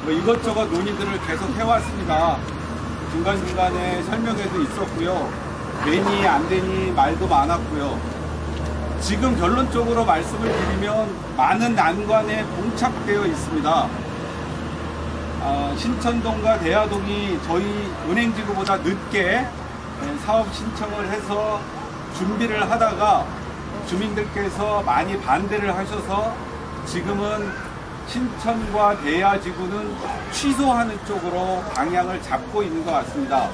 뭐 이것저것 논의들을 계속 해왔습니다. 중간중간에 설명회도 있었고요. 되니 안 되니 말도 많았고요. 지금 결론적으로 말씀을 드리면 많은 난관에 봉착되어 있습니다. 신천동과 대하동이 저희 은행지구보다 늦게 사업 신청을 해서 준비를 하다가 주민들께서 많이 반대를 하셔서 지금은 신천과 대하지구는 취소하는 쪽으로 방향을 잡고 있는 것 같습니다.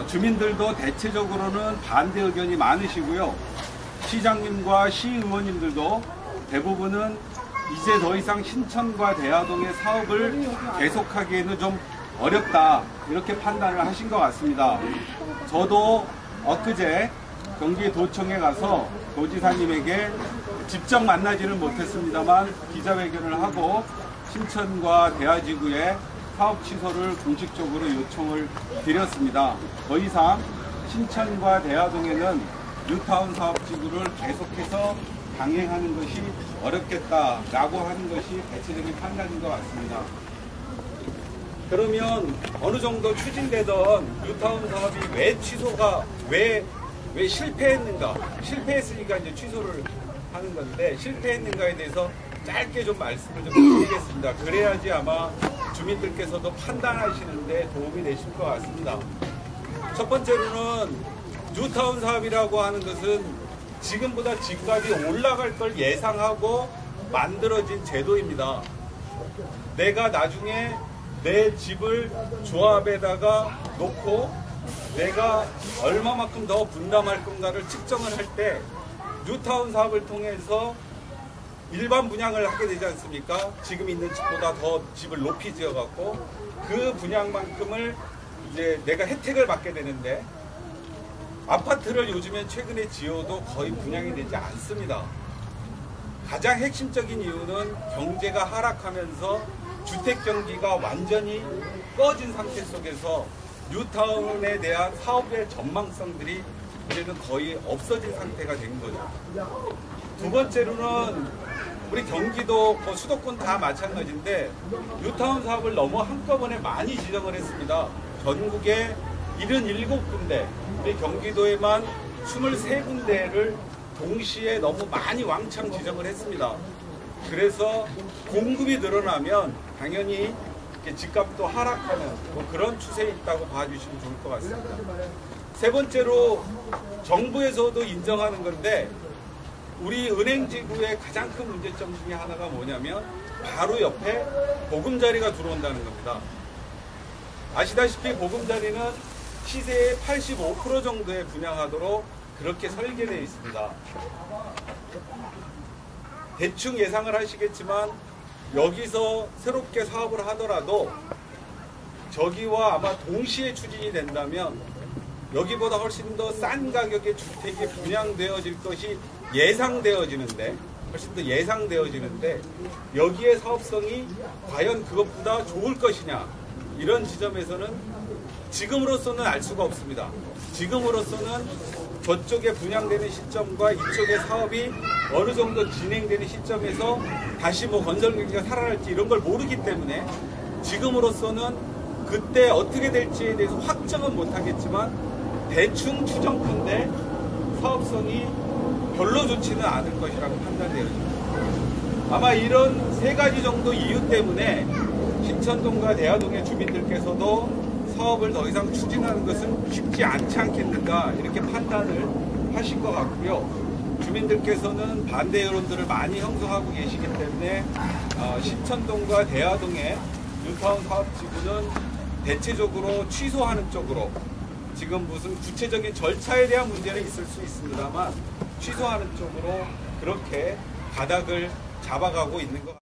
주민들도 대체적으로는 반대 의견이 많으시고요. 시장님과 시의원님들도 대부분은 이제 더 이상 신천과 대하동의 사업을 계속하기에는 좀 어렵다, 이렇게 판단을 하신 것 같습니다. 저도 엊그제 경기도청에 가서 도지사님에게 직접 만나지는 못했습니다만 기자회견을 하고 신천과 대하지구의 사업 취소를 공식적으로 요청을 드렸습니다. 더 이상 신천과 대하동에는 뉴타운 사업지구를 계속해서 강행하는 것이 어렵겠다라고 하는 것이 대체적인 판단인 것 같습니다. 그러면 어느 정도 추진되던 뉴타운 사업이 왜 실패했는가? 실패했으니까 이제 취소를 하는 건데, 실패했는가에 대해서 짧게 좀 말씀을 좀 드리겠습니다. 그래야지 아마 주민들께서도 판단하시는데 도움이 되실 것 같습니다. 첫 번째로는 뉴타운 사업이라고 하는 것은 지금보다 집값이 올라갈 걸 예상하고 만들어진 제도입니다. 내가 나중에 내 집을 조합에다가 놓고 내가 얼마만큼 더 분담할 건가를 측정을 할 때 뉴타운 사업을 통해서 일반 분양을 하게 되지 않습니까? 지금 있는 집보다 더 집을 높이 지어갖고 그 분양만큼을 이제 내가 혜택을 받게 되는데, 아파트를 요즘엔 최근에 지어도 거의 분양이 되지 않습니다. 가장 핵심적인 이유는 경제가 하락하면서 주택 경기가 완전히 꺼진 상태 속에서 뉴타운에 대한 사업의 전망성들이 이제는 거의 없어진 상태가 된 거죠. 두 번째로는 우리 경기도 수도권 다 마찬가지인데 뉴타운 사업을 너무 한꺼번에 많이 지정을 했습니다. 전국에 77군데, 우리 경기도에만 23군데를 동시에 너무 많이 왕창 지정을 했습니다. 그래서 공급이 늘어나면 당연히 집값도 하락하는 그런 추세에 있다고 봐주시면 좋을 것 같습니다. 세 번째로 정부에서도 인정하는 건데, 우리 은행지구의 가장 큰 문제점 중에 하나가 뭐냐면 바로 옆에 보금자리가 들어온다는 겁니다. 아시다시피 보금자리는 시세의 85% 정도에 분양하도록 그렇게 설계되어 있습니다. 대충 예상을 하시겠지만 여기서 새롭게 사업을 하더라도 저기와 아마 동시에 추진이 된다면 여기보다 훨씬 더 싼 가격의 주택이 분양되어질 것이 예상되어지는데, 여기에 사업성이 과연 그것보다 좋을 것이냐, 이런 지점에서는 지금으로서는 알 수가 없습니다. 지금으로서는 저쪽에 분양되는 시점과 이쪽의 사업이 어느 정도 진행되는 시점에서 다시 건설 경기가 살아날지 이런 걸 모르기 때문에 지금으로서는 그때 어떻게 될지에 대해서 확정은 못하겠지만 대충 추정컨대 사업성이 별로 좋지는 않을 것이라고 판단되어집니다. 아마 이런 세 가지 정도 이유 때문에 신천동과 대하동의 주민들께서도 사업을 더 이상 추진하는 것은 쉽지 않지 않겠는가, 이렇게 판단을 하신 것 같고요. 주민들께서는 반대 여론들을 많이 형성하고 계시기 때문에 신천동과 대하동의 뉴타운 사업지구는 대체적으로 취소하는 쪽으로, 지금 무슨 구체적인 절차에 대한 문제는 있을 수 있습니다만 취소하는 쪽으로 그렇게 가닥을 잡아가고 있는 것 같습니다.